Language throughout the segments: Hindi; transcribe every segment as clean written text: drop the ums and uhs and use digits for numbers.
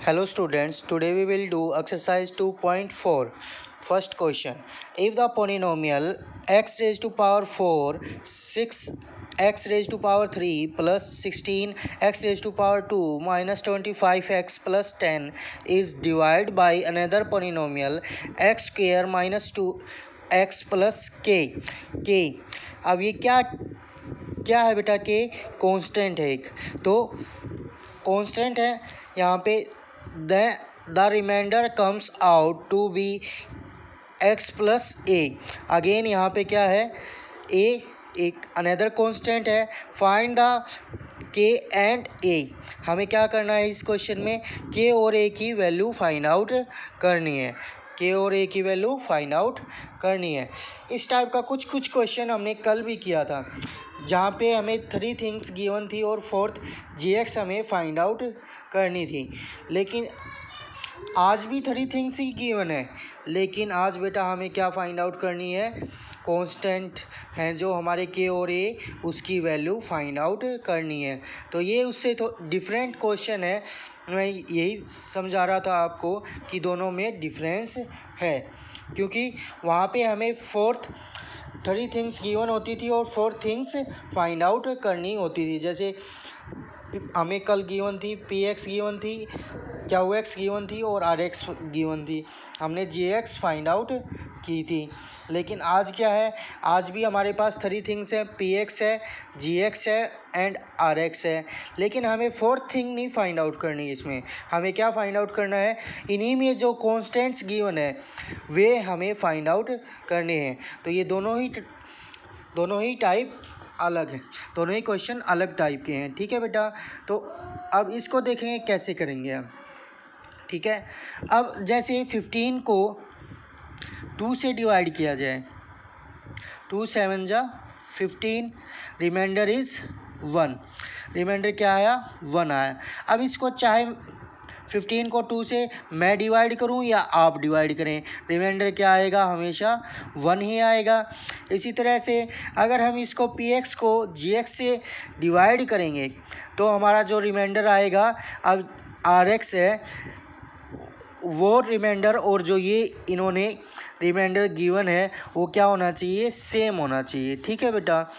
Hello students, today we will do exercise 2.4. First question. If the polynomial x raised to power 4, 6 x raised to power 3 plus 16 x raised to power 2 minus 25x plus 10 is divided by another polynomial x square minus 2x plus k. अब ये क्या है बेटा? के कांस्टेंट है एक, तो कांस्टेंट है यहाँ पे the remainder comes out to be x plus a. Again यहाँ पे क्या है? a एक अनदर कांस्टेंट है. Find the k and a. हमें क्या करना है इस क्वेश्चन में? k और a की वैल्यू फाइंड आउट करनी है. k और a की वैल्यू फाइंड आउट करनी है. इस टाइप का कुछ क्वेश्चन हमने कल भी किया था, जहाँ पे हमें 3 थिंग्स गिवन थी और 4th gx हमें फाइंड आउट करनी थी. लेकिन आज भी 3 थिंग्स ही गिवन है, लेकिन आज बेटा हमें क्या फाइंड आउट करनी है? कांस्टेंट हैं जो हमारे के और ए, उसकी वैल्यू फाइंड आउट करनी है. तो ये उससे तो डिफरेंट क्वेश्चन है. मैं यही समझा रहा था आपको कि दोनों में डिफरेंस है, क्योंकि वहाँ पे हमें 3 थिंग्स गिवन होती थी और 4 थिंग्स फाइंड आउट करनी होती थी. जैसे हमें कल गिवन थी पी एक्स गिवन थी, क्यू एक्स गिवन थी और आर एक्स गिवन थी. हमने जी एक्स फाइंड आउट की थी. लेकिन आज क्या है? आज भी हमारे पास 3 थिंग्स है, पी एक्स है, जी एक्स है एंड आर एक्स है. लेकिन हमें 4th थिंग नहीं फाइंड आउट करनी. इसमें हमें क्या फाइंड आउट करना है? इन्हीं में जो कॉन्स्टेंट्स गिवन है वे हमें फाइंड आउट करने हैं. तो ये दोनों ही टाइप अलग है, दोनों ही क्वेश्चन अलग टाइप के हैं. ठीक है बेटा, तो अब इसको देखेंगे कैसे करेंगे हम. ठीक है, अब जैसे 15 को 2 से डिवाइड किया जाए, 2 7 जा 15, रिमाइंडर इज़ 1. रिमाइंडर क्या आया? 1 आया. अब इसको चाहे 15 को 2 से मैं डिवाइड करूं या आप डिवाइड करें, रिमाइंडर क्या आएगा? हमेशा 1 ही आएगा. इसी तरह से अगर हम इसको पी एक्स को जी एक्स से डिवाइड करेंगे तो हमारा जो रिमाइंडर आएगा, अब आर एक्स है वो रिमाइंडर और जो ये इन्होंने रिमाइंडर गिवन है वो क्या होना चाहिए? सेम होना चाहिए. ठीक है बेटा,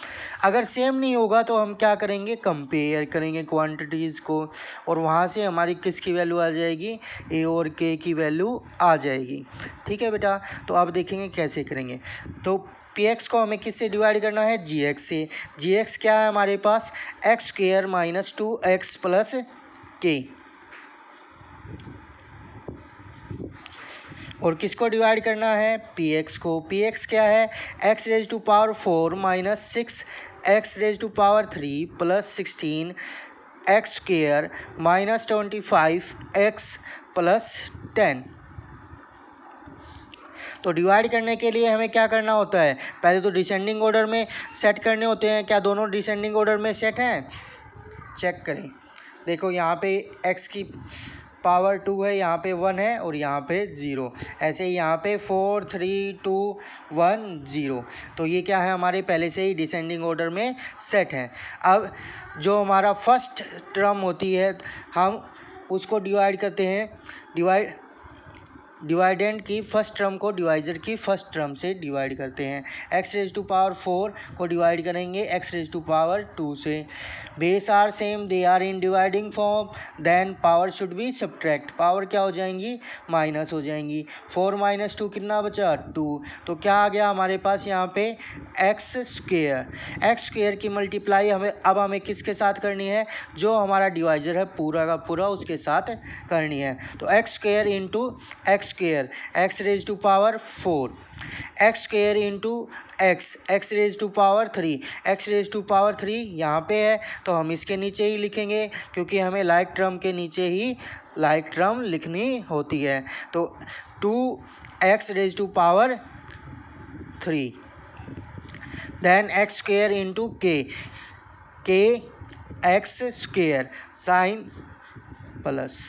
अगर सेम नहीं होगा तो हम क्या करेंगे? कंपेयर करेंगे क्वांटिटीज़ को, और वहाँ से हमारी किसकी वैल्यू आ जाएगी? ए और के की वैल्यू आ जाएगी. ठीक है बेटा, तो अब देखेंगे कैसे करेंगे. तो पी एक्स को हमें किससे डिवाइड करना है? जी एक्स से. जी एक्स क्या है हमारे पास? X square minus 2x plus k. और किसको डिवाइड करना है? पी एक्स को. पी एक्स क्या है? X raise to power 4 minus 6 x raise to power 3 plus 16 x square minus 25 x plus 10. तो डिवाइड करने के लिए हमें क्या करना होता है? पहले तो डिसेंडिंग ऑर्डर में सेट करने होते हैं. क्या दोनों डिसेंडिंग ऑर्डर में सेट हैं? चेक करें. देखो यहाँ पे x की पावर 2 है, यहाँ पे 1 है और यहाँ पे 0. ऐसे ही यहाँ पे 4 3 2 1 0. तो ये क्या है? हमारे पहले से ही डिसेंडिंग ऑर्डर में सेट है. अब जो हमारा फर्स्ट टर्म होती है हम उसको डिवाइड करते हैं. डिवाइडेंड की फर्स्ट टर्म को डिवाइजर की फर्स्ट टर्म से डिवाइड करते हैं. एक्स रेज टू पावर 4 को डिवाइड करेंगे एक्स रेज टू पावर 2 से. Base are same, they are in dividing form, then power should be subtract. Power क्या हो जाएंगी? माइनस हो जाएंगी. 4 माइनस 2 कितना बचा? 2. तो क्या आ गया हमारे पास यहाँ पे? X square. एक्स स्क्वेयर की मल्टीप्लाई हमें किसके साथ करनी है? जो हमारा डिवाइजर है पूरा का पूरा उसके साथ करनी है. तो x square into x square, x raise to power 4, x square into x raise to power 3. X raise to power 3 यहाँ पे है तो हम इसके नीचे ही लिखेंगे, क्योंकि हमें लाइक टर्म के नीचे ही लाइक टर्म लिखनी होती है. तो 2x raise to power 3, then x square into k x square sign plus.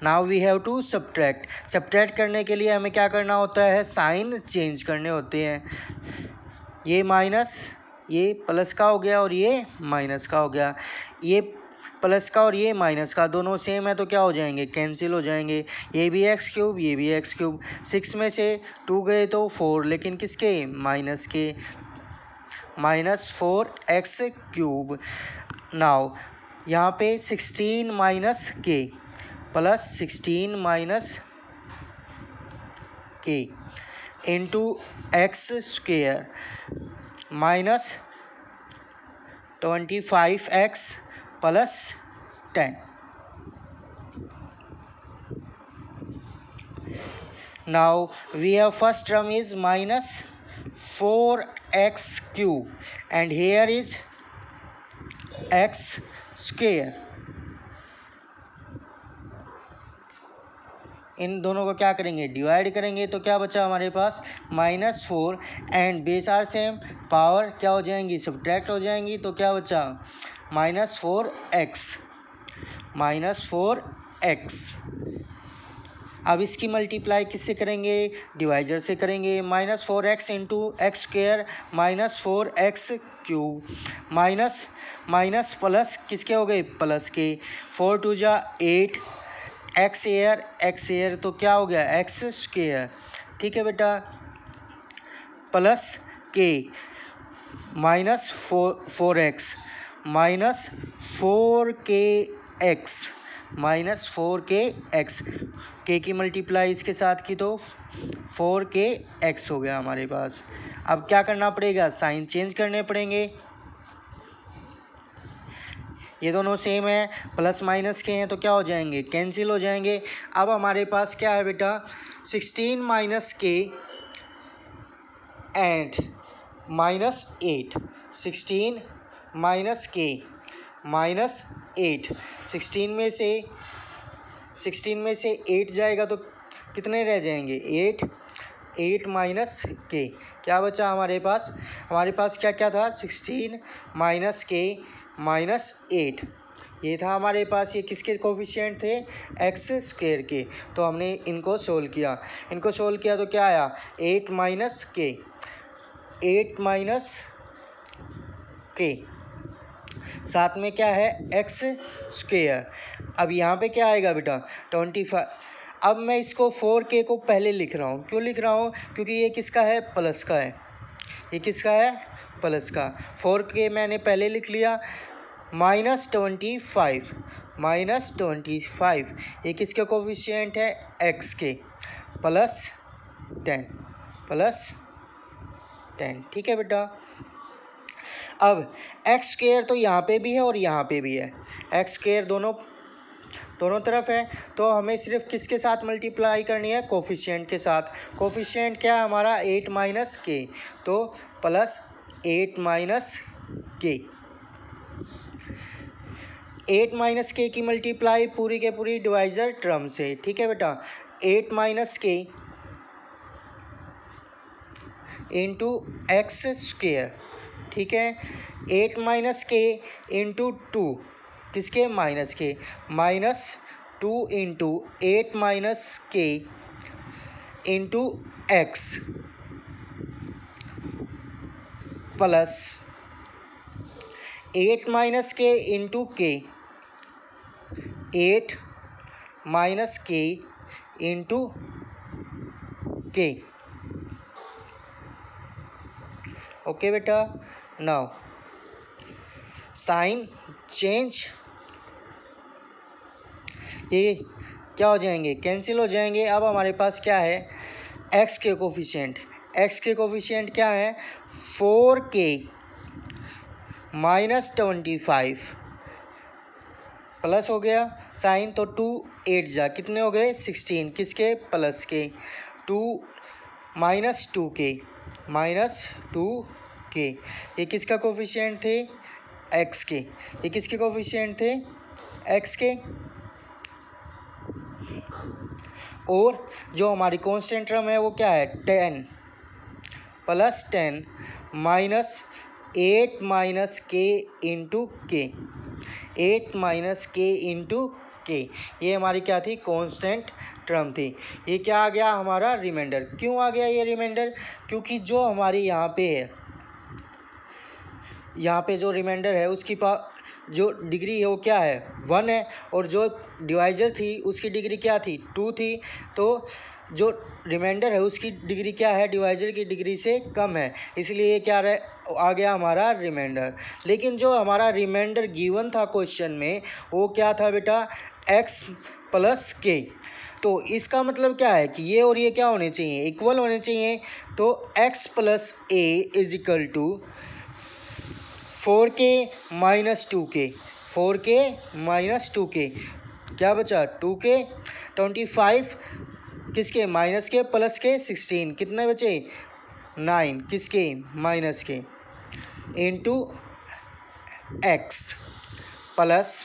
Now we have to subtract करने के लिए हमें क्या करना होता है? साइन चेंज करने होते हैं. ये माइनस ये प्लस का हो गया और ये माइनस का हो गया. ये प्लस का और ये माइनस का दोनों सेम है तो क्या हो जाएंगे, कैंसिल हो जाएंगे। ये भी एक्स क्यूब, ये भी एक्स क्यूब। 6 में से 2 गए तो 4, लेकिन किसके, माइनस के, -4x³ नाउ यहाँ पे 16 माइनस के प्लस 16 माइनस के into x square minus 25x plus 10। Now we have first term is -4x³ and here is x square। इन दोनों को क्या करेंगे, डिवाइड करेंगे तो क्या बचा हमारे पास, -4 and base are same, power क्या हो जाएंगी, सब्ट्रैक्ट हो जाएंगी तो क्या बचा, -4x। अब इसकी मल्टीप्लाई किससे करेंगे, डिवाइजर से करेंगे। -4x into x square -4x³ minus plus किसके हो गए, प्लस के। 4 2 जा 8, एक्स एयर तो क्या हो गया, एक्स स्क्वेयर। ठीक है बेटा, प्लस के -4x -4kx के की मल्टीप्लाई इसके साथ की तो 4kx हो गया हमारे पास। अब क्या करना पड़ेगा, साइन चेंज करने पड़ेंगे। ये दोनों सेम है, प्लस माइनस के हैं तो क्या हो जाएंगे, कैंसिल हो जाएंगे। अब हमारे पास क्या है बेटा, 16 माइनस के एंड -8, 16 माइनस के -8, 16 में से 8 जाएगा तो कितने रह जाएंगे, 8 माइनस के, क्या बचा हमारे पास, क्या क्या था, 16 माइनस के -8, ये था हमारे पास। ये किसके कोफिशिएंट थे, एक्स स्क्वेयर के। तो हमने इनको सोल्व किया तो क्या आया, 8 माइनस के साथ में क्या है, एक्स स्क्वेयर। अब यहाँ पे क्या आएगा बेटा, 25। अब मैं इसको 4k को पहले लिख रहा हूँ, क्यों लिख रहा हूँ, क्योंकि ये किसका है, प्लस का है, ये किसका है, प्लस का। 4k मैंने पहले लिख लिया, -25 ये किसके कोफिशिएंट है, एक्स के, प्लस 10। ठीक है बेटा। अब एक्स स्क्वेयर तो यहाँ पे भी है और यहाँ पे भी है, एक्स स्क्वेयर दोनों तरफ है, तो हमें सिर्फ किसके साथ मल्टीप्लाई करनी है, कोफिशिएंट के साथ। कोफिशिएंट क्या है हमारा, 8 माइनस के, तो प्लस 8 माइनस के। 8 माइनस के की मल्टीप्लाई पूरी के पूरी डिवाइजर टर्म से। ठीक है बेटा, 8 माइनस के इंटू एक्स स्क्वेयर। ठीक है, 8 माइनस के इंटू 2 किसके, माइनस के, -2 इंटू 8 माइनस के इंटू एक्स प्लस 8 माइनस के इंटू के, 8 माइनस के इंटू के। ओके बेटा, नाउ साइन चेंज, ये क्या हो जाएंगे, कैंसिल हो जाएंगे। अब हमारे पास क्या है, एक्स के कोफिशिएंट क्या है, 4k -25 प्लस हो गया साइन, तो 2 8 जा कितने हो गए, 16 किसके, प्लस के, 2 -2k ये किसका कोफिशिएंट थे, एक्स के, ये किसके कोफिशिएंट थे, एक्स के। और जो हमारी कांस्टेंट टर्म है वो क्या है, 10 प्लस 10 -8 माइनस के इंटू के, 8 माइनस के इंटू के, ये हमारी क्या थी, कांस्टेंट टर्म थी। ये क्या आ गया हमारा, रिमाइंडर। क्यों आ गया ये रिमाइंडर, क्योंकि जो हमारी यहाँ पे है, यहाँ पे जो रिमाइंडर है उसकी जो डिग्री है वो क्या है 1 है, और जो डिवाइजर थी उसकी डिग्री क्या थी 2 थी। तो जो रिमाइंडर है उसकी डिग्री क्या है डिवाइजर की डिग्री से कम है, इसलिए ये क्या आ गया हमारा रिमाइंडर। लेकिन जो हमारा रिमाइंडर गिवन था क्वेश्चन में वो क्या था बेटा x प्लस के। तो इसका मतलब क्या है कि ये और ये क्या होने चाहिए इक्वल होने चाहिए। तो x plus A is equal to 4k minus 2k, 4k minus 2k क्या बचा 2k, 25 किसके माइनस के प्लस के 16 कितने बचे 9 किसके माइनस के इंटू एक्स प्लस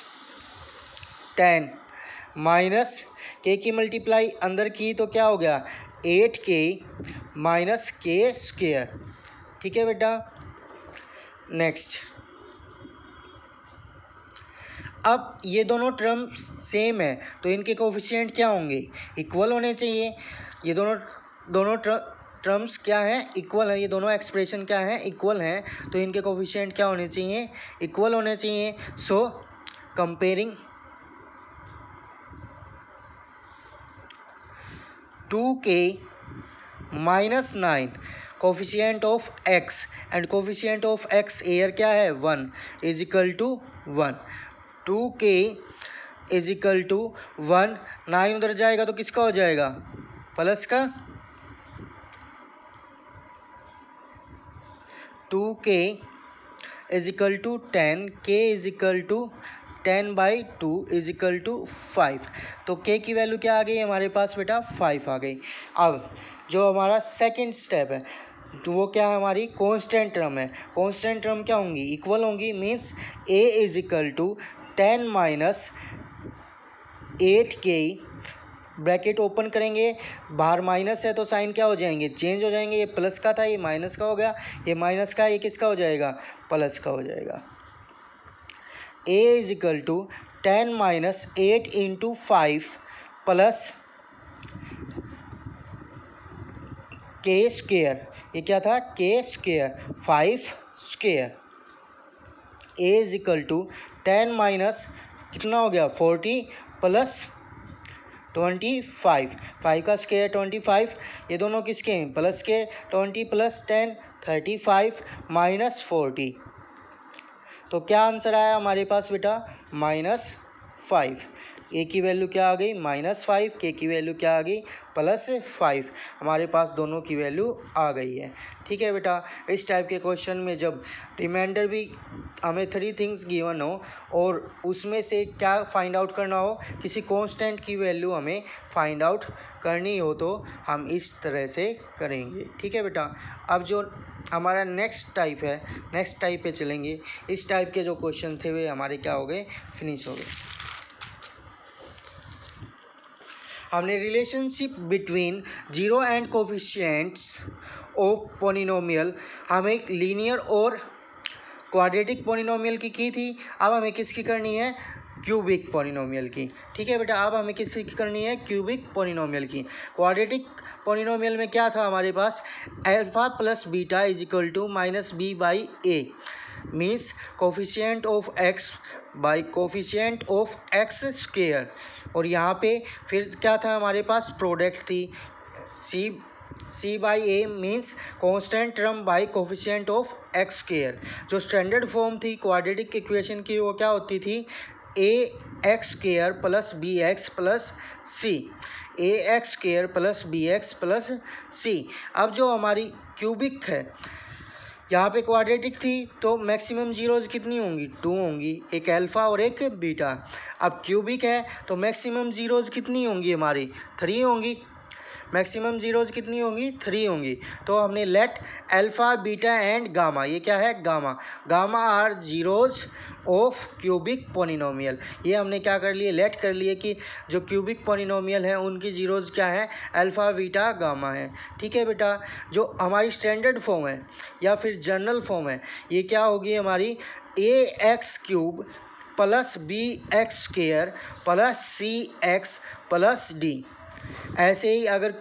10 माइनस के की मल्टीप्लाई अंदर की तो क्या हो गया 8k माइनस के स्क्वायर। ठीक है बेटा। नेक्स्ट, अब ये दोनों टर्म सेम है तो इनके कोफिशिएंट क्या होंगे इक्वल होने चाहिए। ये दोनों टर्म्स क्या हैं इक्वल है, ये दोनों एक्सप्रेशन क्या हैं इक्वल हैं, तो इनके कोफिशिएंट क्या होने चाहिए इक्वल होने चाहिए। So comparing 2k minus 9 coefficient of x and coefficient of x एयर क्या है 1 is equal to 1, 2k is equal to 1, 9 उधर जाएगा तो किसका हो जाएगा प्लस का, 2k is equal to 10, k is equal to 10/2 is equal to 5। तो k की वैल्यू क्या आ गई हमारे पास बेटा 5 आ गई। अब जो हमारा सेकंड स्टेप है तो वो क्या है हमारी कांस्टेंट टर्म है। कांस्टेंट टर्म क्या होंगी इक्वल होंगी, means a is equal to 10 minus 8k bracket open करेंगे, बाहर माइनस है तो साइन क्या हो जाएंगे चेंज हो जाएंगे, ये प्लस का था ये माइनस का हो गया, ये माइनस का ये किसका हो जाएगा प्लस का हो जाएगा। a is equal to 10 minus 8 into 5 plus k square, ये क्या था k square 5 square. a is equal to 10 minus कितना हो गया 40 प्लस 25, 5 का स्क्वायर 25, ये दोनों किसके हैं प्लस के, 20 प्लस 10 35 माइनस 40। तो क्या आंसर आया हमारे पास बेटा -5। ए की वैल्यू क्या आ गई -5, के की वैल्यू क्या आ गई +5। हमारे पास दोनों की वैल्यू आ गई है। ठीक है बेटा। इस टाइप के क्वेश्चन में जब रिमाइंडर भी हमें 3 थिंग्स गिवन हो और उसमें से क्या फाइंड आउट करना हो, किसी कांस्टेंट की वैल्यू हमें फाइंड आउट करनी हो तो हम इस तरह से करेंगे। ठीक है बेटा। अब जो हमारा नेक्स्ट टाइप है, नेक्स्ट टाइप पे चलेंगे। इस टाइप के जो क्वेश्चन थे वे हमारे क्या हो गए फिनिश हो गए। हमने relationship between zero and coefficients of polynomial हम एक लीनियर और क्वाड्रेटिक पोलिनोमियल की थी। अब हमें किसकी करनी है क्यूबिक पोलिनोमियल की। ठीक है बेटा। अब हमें किसकी करनी है क्यूबिक पोलिनोमियल की। क्वाड्रेटिक पोलिनोमियल में क्या था हमारे पास alpha plus beta is equal to -b/a means coefficient of x by coefficient of x square. और यहाँ पे फिर क्या था हमारे पास प्रोडक्ट थी c/a means constant term by coefficient of x square. जो स्टैंडर्ड फॉर्म थी क्वाड्रेटिक इक्वेशन की वो क्या होती थी ax square plus bx plus c, ax square plus bx plus c। अब जो हमारी क्यूबिक है यहाँ पे क्वाड्रेटिक थी तो मैक्सिमम जीरोज कितनी होंगी 2 होंगी, एक अल्फा और एक बीटा। अब क्यूबिक है तो मैक्सिमम जीरोज कितनी होंगी हमारी 3 होंगी, मैक्सिमम जीरोज कितनी होंगी 3 होंगी। तो हमने let alpha beta and gamma, ये क्या है gamma are zeros of cubic polynomial. ये हमने क्या कर लिए लेट कर लिए कि जो क्यूबिक पोलिनोमियल है उनकी जीरोज क्या है अल्फा बीटा गामा है। ठीक है बेटा। जो हमारी स्टैंडर्ड फॉर्म है या फिर जनरल फॉर्म है ये क्या होगी हमारी ax³ plus bx² plus cx plus d। ऐसे ही अगर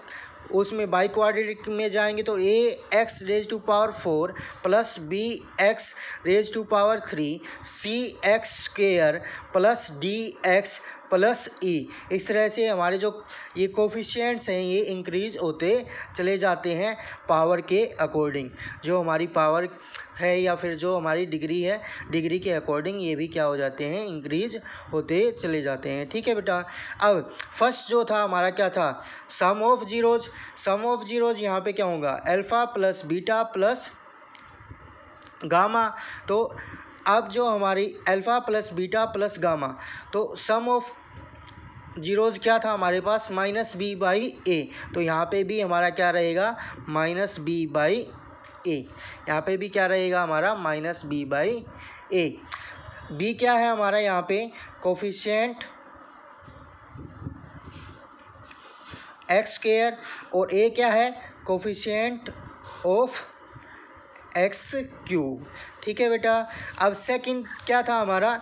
उसमें बाई क्वाड्रेटिक में जाएंगे तो a x raise to power 4 plus b x raise to power 3 c x square plus d x plus e. इस तरह से हमारे जो ये कोफिशिएंट्स हैं ये इंक्रीज होते चले जाते हैं पावर के अकॉर्डिंग। जो हमारी पावर है या फिर जो हमारी डिग्री है, डिग्री के अकॉर्डिंग ये भी क्या हो जाते हैं, इंक्रीज होते चले जाते हैं। ठीक है बेटा। अब फर्स्ट जो था हमारा क्या था, sum of zeros. Sum of zeros यहाँ पे क्या होगा, alpha plus beta plus gamma. तो अब जो हमारी alpha plus beta plus gamma, तो सम ऑफ जीरोज क्या था हमारे पास, माइनस बी बाई ए। तो यहाँ पे भी हमारा क्या रहेगा, माइनस बी बाई ए। यहाँ पे भी क्या रहेगा हमारा, minus b by a. B क्या है हमारा यहाँ पे, कोफिशिएंट एक्स स्क्वायर, और ए क्या है, कोफिशिएंट ऑफ एक्स क्यूब। ठीक है बेटा। अब सेकंड क्या था हमारा,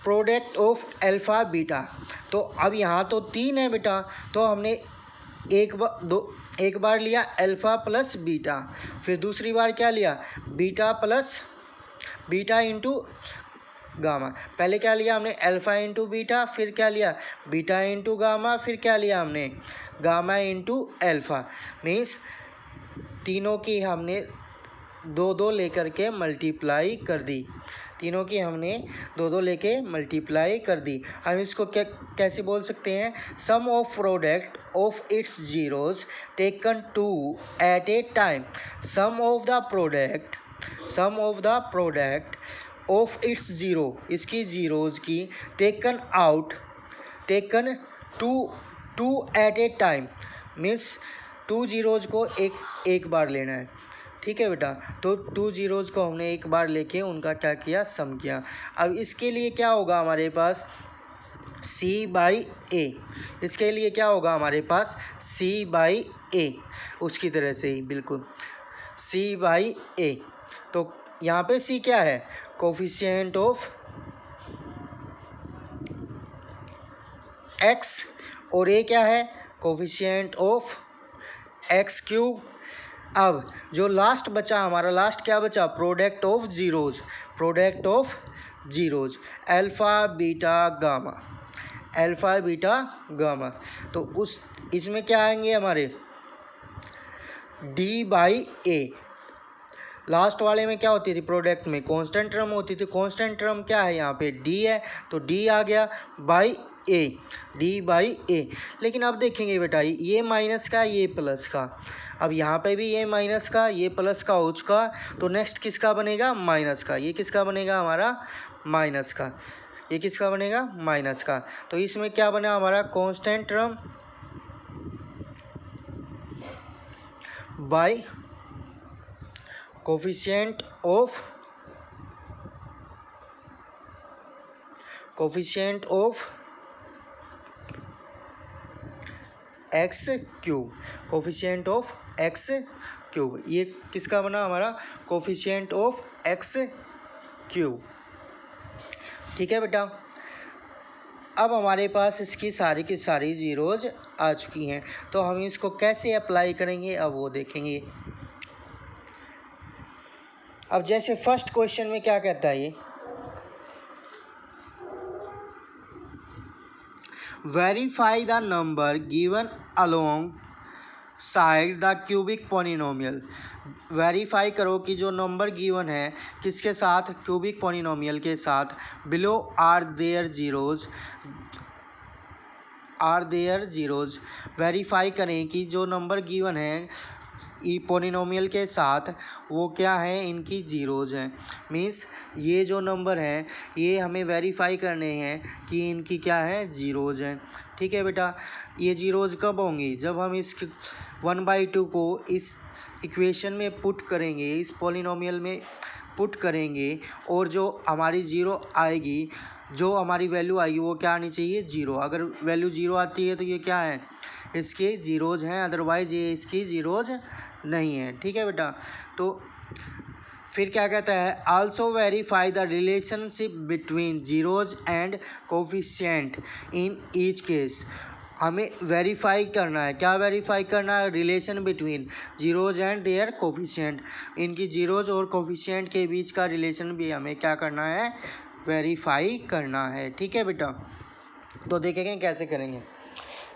प्रोडक्ट ऑफ अल्फा बीटा। तो अब यहाँ तो 3 है बेटा, तो हमने एक बार लिया अल्फा प्लस बीटा, फिर दूसरी बार क्या लिया, बीटा इंटू गामा। पहले क्या लिया हमने, अल्फा इंटू बीटा, फिर क्या लिया, बीटा इंटू गामा, फिर क्या लिया हमने, गामा इंटू अल्फा। मीन्स तीनों की हमने दो दो लेकर के मल्टीप्लाई कर दी, तीनों की हमने दो दो लेके मल्टीप्लाई कर दी। हम इसको कैसे बोल सकते हैं, sum of product of its zeros taken two at a time. Sum of the product of its zero, इसकी जीरोज की, taken two at a time. Means 2 जीरोज को एक बार लेना है। ठीक है बेटा। तो 2 जीरोज को हमने एक बार लेके उनका क्या किया, सम किया। अब इसके लिए क्या होगा हमारे पास, c बाई ए। इसके लिए क्या होगा हमारे पास, c बाई ए। उसकी तरह से ही बिल्कुल c बाई ए। तो यहाँ पे c क्या है, कोफिशिएंट ऑफ x, और a क्या है, कोफिशिएंट ऑफ एक्स क्यूब। अब जो लास्ट बचा हमारा, लास्ट क्या बचा, product of zeros alpha beta gamma. तो इसमें क्या आएंगे हमारे, डी बाई ए। लास्ट वाले में क्या होती थी, प्रोडक्ट में कांस्टेंट टर्म होती थी। कांस्टेंट टर्म क्या है यहाँ पे, डी है, तो डी आ गया बाई ए, डी बाई ए। लेकिन अब देखेंगे बेटा, ये माइनस का, ये प्लस का। अब यहाँ पे भी ये माइनस का, ये प्लस का हो चुका, तो नेक्स्ट किसका बनेगा, माइनस का। ये किसका बनेगा हमारा, माइनस का। ये किसका बनेगा, माइनस का। तो इसमें क्या बना हमारा, constant term by coefficient of x cube, coefficient of x cube. ये किसका बना हमारा, कोफिशिएंट ऑफ एक्स क्यूब। ठीक है बेटा। अब हमारे पास इसकी सारी की सारी जीरोज आ चुकी हैं, तो हम इसको कैसे अप्लाई करेंगे अब वो देखेंगे। अब जैसे फर्स्ट क्वेश्चन में क्या कहता है, ये verify the number given along side the cubic polynomial. Verify करो कि जो नंबर गिवन है किसके साथ, क्यूबिक पॉलिनोमियल के साथ। Below are their zeros. Verify करें कि जो नंबर गिवन है ई पॉलिनोमियल के साथ वो क्या है, इनकी जीरोज हैं। मीन्स ये जो नंबर हैं ये हमें वेरीफाई करने हैं कि इनकी क्या है, जीरोज हैं। ठीक है बेटा। ये जीरोज कब होंगी, जब हम इस 1/2 को इस इक्वेशन में पुट करेंगे, इस पॉलिनोमियल में पुट करेंगे, और जो हमारी जीरो आएगी, जो हमारी वैल्यू आएगी वो क्या आनी चाहिए, जीरो। अगर वैल्यू जीरो आती है तो ये क्या है, इसके जीरोज हैं, अदरवाइज ये इसकी जीरोज नहीं है। ठीक है बेटा। तो फिर क्या कहता है, also verify the relationship between zeros and coefficient in each case. हमें वेरीफाई करना है। क्या वेरीफाई करना है? Relation between zeros and their coefficient. इनकी जीरोज और कोफिशिएंट के बीच का रिलेशन भी हमें क्या करना है? वेरीफाई करना है। ठीक है बेटा, तो देखेंगे कैसे करेंगे।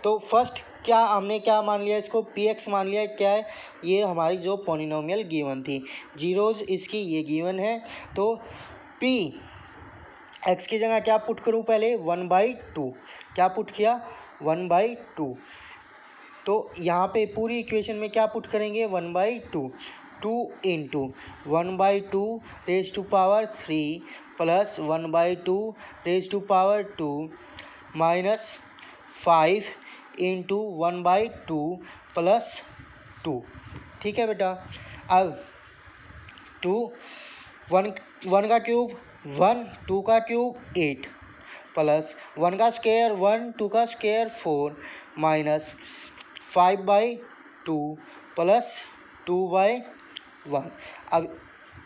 तो फर्स्ट क्या हमने क्या मान लिया? इसको पी एक्स मान लिया। क्या है ये? हमारी जो पोलिनोमियल गिवन थी, जीरोज इसकी ये गिवन है। तो पी एक्स की जगह क्या पुट करूँ? पहले 1/2। क्या पुट किया? 1/2। तो यहाँ पे पूरी इक्वेशन में क्या पुट करेंगे? 1/2। 2 into 1/2 raise to power 3 plus 1/2 raise to power 2 minus 5 into 1/2 plus 2। ठीक है बेटा। अब 2 1 का क्यूब 1, 2 का क्यूब 8 प्लस 1 का स्क्वायर 1, 2 का स्क्वायर 4 माइनस 5/2 प्लस 2/1। अब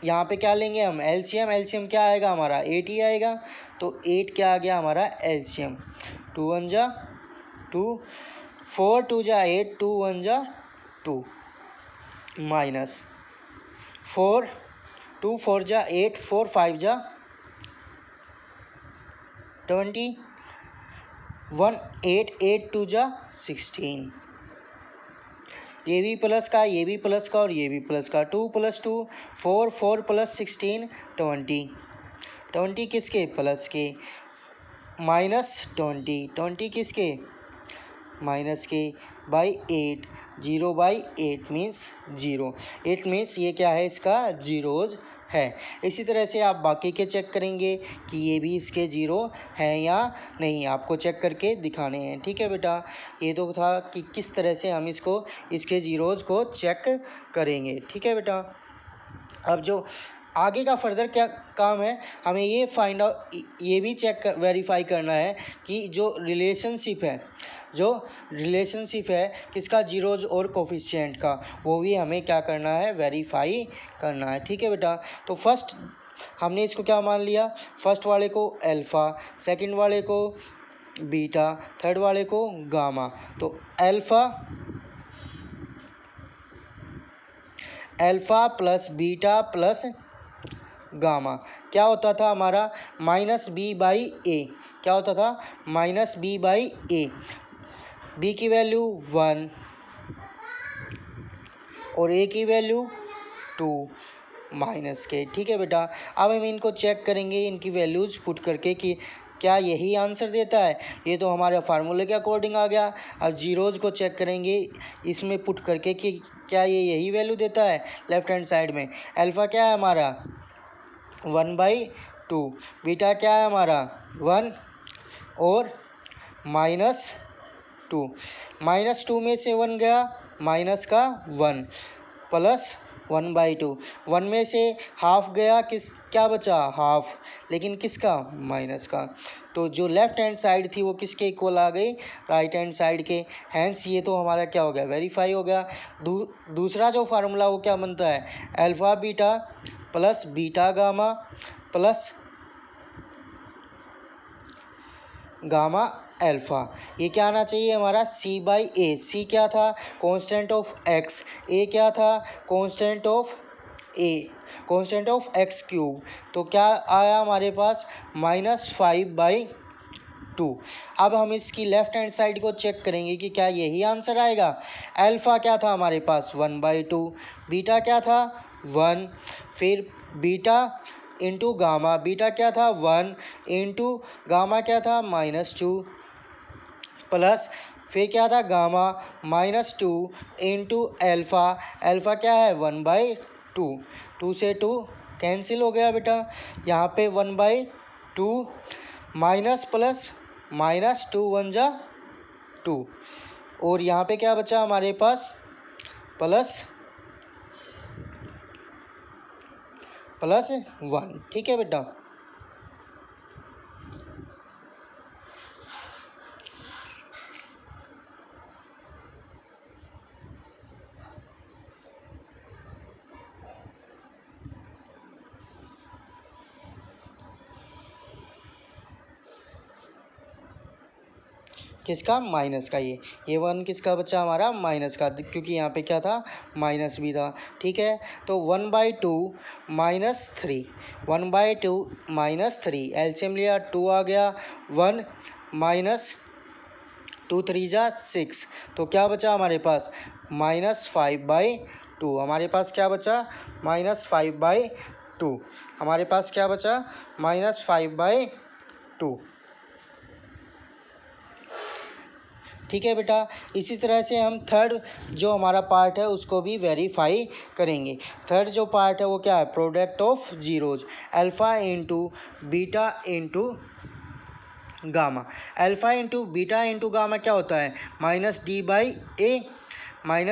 यहाँ पे क्या लेंगे हम? एलसीएम। एलसीएम क्या आएगा हमारा? 8 ही आएगा। तो 8 क्या आ गया हमारा एलसीएम? 2 1 जा 2, 4 2 जा 8, 2 1 जा 2 माइनस 4, 2 4 जा 8, 4 5 जा 20, 1 8 8 2 जा 16। ये भी प्लस का, ये भी प्लस का और ये भी प्लस का। 2 + 2 4, 4 + 16 20। 20 किसके? प्लस के। माइनस 20, 20 किसके? माइनस के। By 8, 0/8 means 0। इट मीन्स ये क्या है? इसका जीरोज है। इसी तरह से आप बाकी के चेक करेंगे कि ये भी इसके जीरो हैं या नहीं, आपको चेक करके दिखाने हैं। ठीक है बेटा, ये तो था कि किस तरह से हम इसके जीरोज को चेक करेंगे। ठीक है बेटा, अब जो आगे का फर्दर क्या काम है, हमें ये फाइंड आउट, ये भी चेक वेरीफाई करना है कि जो रिलेशनशिप है किसका? जीरोज और कोफिशिएंट का, वो भी हमें क्या करना है? वेरीफाई करना है। ठीक है बेटा, तो फर्स्ट हमने इसको क्या मान लिया? फर्स्ट वाले को अल्फ़ा, सेकंड वाले को बीटा, थर्ड वाले को गामा। तो alpha plus beta plus gamma क्या होता था हमारा? -b/a। क्या होता था? -b/a। b की वैल्यू 1 और a की वैल्यू 2 माइनस के। ठीक है बेटा, अब हम इनको चेक करेंगे इनकी वैल्यूज़ पुट करके कि क्या यही आंसर देता है। ये तो हमारे फार्मूले के अकॉर्डिंग आ गया। अब जीरोज़ को चेक करेंगे इसमें पुट करके कि क्या ये यही वैल्यू देता है। लेफ्ट हैंड साइड में अल्फ़ा क्या है हमारा? 1/2। बीटा क्या है हमारा? 1 और -2। -2 में से 1 गया, माइनस का 1 प्लस 1/2। 1 में से हाफ गया, क्या बचा? हाफ, लेकिन किसका? माइनस का। तो जो लेफ्ट हैंड साइड थी वो किसके इक्वल आ गई? राइट हैंड साइड के। हैंस ये तो हमारा क्या हो गया? वेरीफाई हो गया। दूसरा जो फार्मूला वो क्या बनता है? Alpha beta plus beta gamma plus gamma alpha. ये क्या आना चाहिए हमारा? c/a। c क्या था? Constant of x। a क्या था? Constant of x cube. तो क्या आया हमारे पास? -5/2। अब हम इसकी लेफ्ट हैंड साइड को चेक करेंगे कि क्या यही आंसर आएगा। अल्फ़ा क्या था हमारे पास? 1/2। बीटा क्या था? 1। फिर बीटा इंटू गामा। बीटा क्या था? 1 इंटू गामा क्या था? -2 प्लस फिर क्या था? Gamma -2 into alpha. अल्फ़ा क्या है? 1/2। 2 से 2 कैंसिल हो गया बेटा। यहाँ पे 1/2 माइनस प्लस -2 1 जा 2 और यहाँ पे क्या बचा हमारे पास? प्लस 1। ठीक है बेटा, किसका, माइनस का। ये 1 किसका बच्चा हमारा, माइनस का, क्योंकि यहाँ पे क्या था, माइनस भी था। ठीक है, तो 1/2 -3, 1/2 -3, एलसीएम लिया 2 आ गया, 1 -2 3 जा 6, तो क्या बचा हमारे पास, -5/2। हमारे पास क्या बचा, -5/2। हमारे पास क्या बचा, -5/2। ठीक है बेटा, इसी तरह से हम थर्ड जो हमारा पार्ट है उसको भी वेरीफाई करेंगे। थर्ड जो पार्ट है वो क्या है, product of zeros, alpha into beta into gamma. Alpha into beta into gamma क्या होता है, -d/a,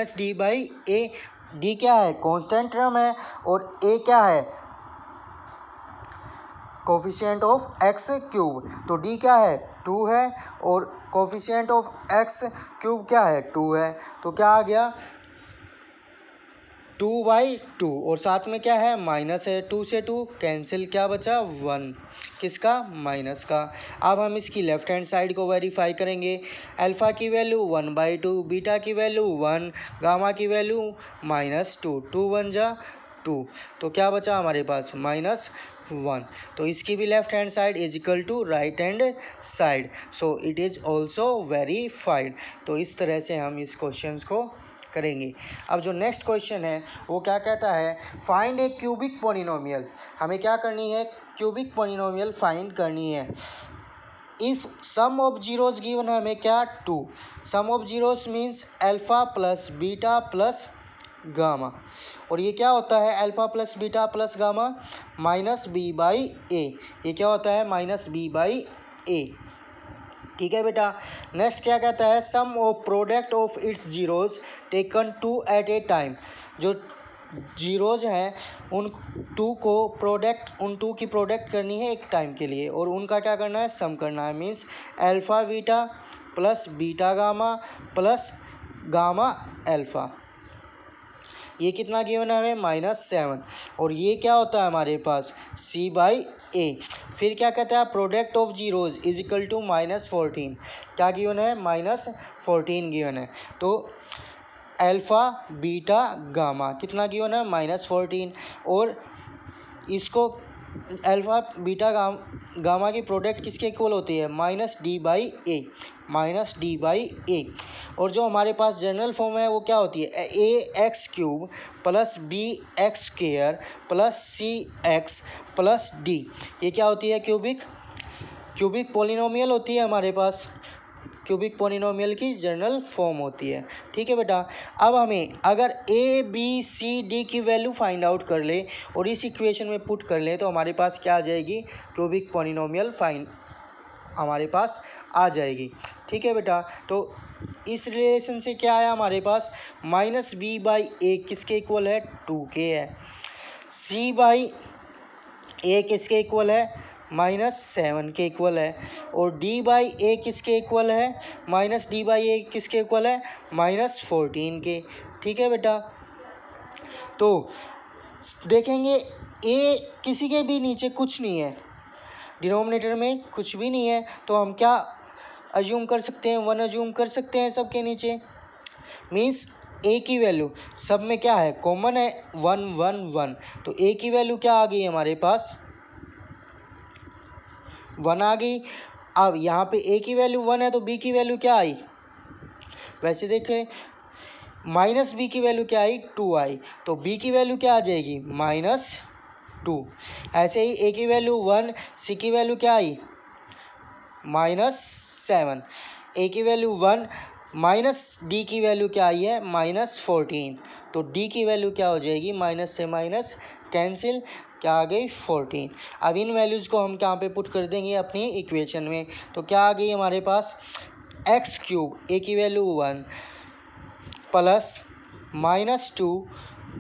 -d/a। डी क्या है, कांस्टेंट टर्म है, और ए क्या है, कोफिशिएंट ऑफ एक्स क्यूब। तो डी क्या है, 2 है, और कोफिशिएंट ऑफ एक्स क्यूब क्या है, 2 है। तो क्या आ गया, 2/2, और साथ में क्या है, माइनस है, 2 से 2 कैंसिल, क्या बचा, 1, किसका, माइनस का। अब हम इसकी लेफ्ट हैंड साइड को वेरीफाई करेंगे। अल्फ़ा की वैल्यू 1/2, बीटा की वैल्यू 1, गामा की वैल्यू -2, 2 1 जा 2, तो क्या बचा हमारे पास, -1। तो इसकी भी left hand side is equal to right hand side, so it is also verified. तो इस तरह से हम इस क्वेश्चन को करेंगे। अब जो नेक्स्ट क्वेश्चन है वो क्या कहता है, फाइंड ए क्यूबिक पोलिनोमियल। हमें क्या करनी है, क्यूबिक पोलिनोमियल फाइंड करनी है। If sum of zeros given है हमें क्या, 2, sum of zeros means alpha plus beta plus gamma, और ये क्या होता है, alpha plus beta plus gamma -b/a। ये क्या होता है, -b/a। ठीक है बेटा, नेक्स्ट क्या कहता है, sum of product of its zeros taken 2 at a time. जो जीरोज हैं उन 2 को प्रोडक्ट, उन 2 की प्रोडक्ट करनी है एक टाइम के लिए, और उनका क्या करना है, सम करना है। Means alpha beta plus beta gamma plus gamma alpha, ये कितना गिवन है हमें, -7, और ये क्या होता है हमारे पास, c/a। फिर क्या कहता है, product of zeros is equal to -14, क्या गिवन है, -14 गिवन है। तो अल्फ़ा बीटा गामा कितना गिवन है, -14, और इसको अल्फ़ा बीटा गामा की प्रोडक्ट किसके इक्वल होती है, -d/a, -d/a। और जो हमारे पास जनरल फॉर्म है वो क्या होती है, ax³ plus bx² plus cx plus d। ये क्या होती है, क्यूबिक पोलिनोमियल होती है हमारे पास, क्यूबिक पोलिनोमियल की जनरल फॉर्म होती है। ठीक है बेटा, अब हमें अगर a b c d की वैल्यू फाइंड आउट कर ले और इस इक्वेशन में पुट कर ले तो हमारे पास क्या आ जाएगी, क्यूबिक पोलिनोमियल फाइंड हमारे पास आ जाएगी। ठीक है बेटा, तो इस रिलेशन से क्या आया हमारे पास, -b/a किसके इक्वल है, 2 के है, c/a किसके इक्वल है, -7 के इक्वल है, और d/a किसके इक्वल है, -d/a किसके इक्वल है, -14 के। ठीक है बेटा, तो देखेंगे a किसी के भी नीचे कुछ नहीं है, डिनोमिनेटर में कुछ भी नहीं है, तो हम क्या अज्यूम कर सकते हैं, 1 अज्यूम कर सकते हैं सबके नीचे। मीन्स a की वैल्यू सब में क्या है, कॉमन है, 1 1 1, तो a की वैल्यू क्या आ गई हमारे पास, 1 आ गई। अब यहाँ पे a की वैल्यू 1 है तो b की वैल्यू क्या आई, वैसे देखें -b की वैल्यू क्या आई, 2 आई, तो b की वैल्यू क्या आ जाएगी, -2। ऐसे ही a की वैल्यू 1, c की वैल्यू क्या आई, -7, a की वैल्यू 1, d की वैल्यू क्या आई है, -14, तो d की वैल्यू क्या हो जाएगी, माइनस से माइनस कैंसिल, क्या आ गई, 14। अब इन वैल्यूज़ को हम कहाँ पे पुट कर देंगे, अपनी इक्वेशन में, तो क्या आ गई हमारे पास, x³ a की value 1 plus -2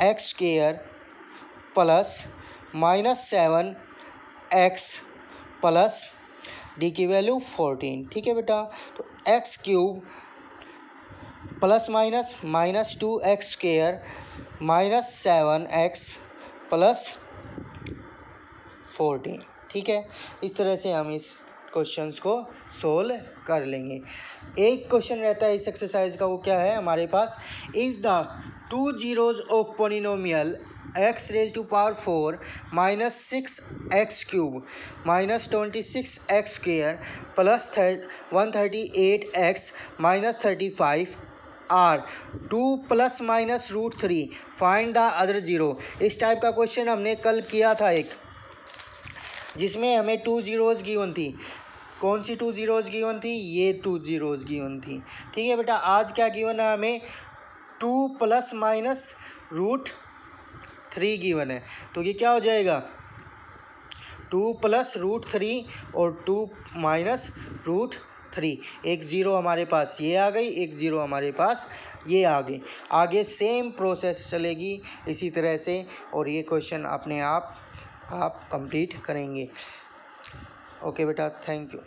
x² plus -7 x plus d की वैल्यू 14। ठीक है बेटा, तो x³ plus -2 x² -7 x plus 14। ठीक है, इस तरह से हम इस क्वेश्चंस को सोल्व कर लेंगे। एक क्वेश्चन रहता है इस एक्सरसाइज का, वो क्या है हमारे पास, is the two zeros of polynomial x raise to power 4 minus 6x cube minus 26x square plus 138x minus 35 are 2 plus minus root 3, find the other zero. इस टाइप का क्वेश्चन हमने कल किया था एक, जिसमें हमें 2 जीरोज गिवन थी। कौन सी 2 जीरोज गिवन थी? ये 2 जीरोज गिवन थी। ठीक है बेटा, आज क्या गिवन है हमें? 2 प्लस माइनस रूट 3 गिवन है। तो ये क्या हो जाएगा? 2 प्लस रूट 3 और 2 माइनस रूट 3। एक जीरो हमारे पास ये आ गई, एक जीरो हमारे पास ये आ गई। आगे सेम प्रोसेस चलेगी इसी तरह से, और ये क्वेश्चन अपने आप कंप्लीट करेंगे। ओके बेटा, थैंक यू।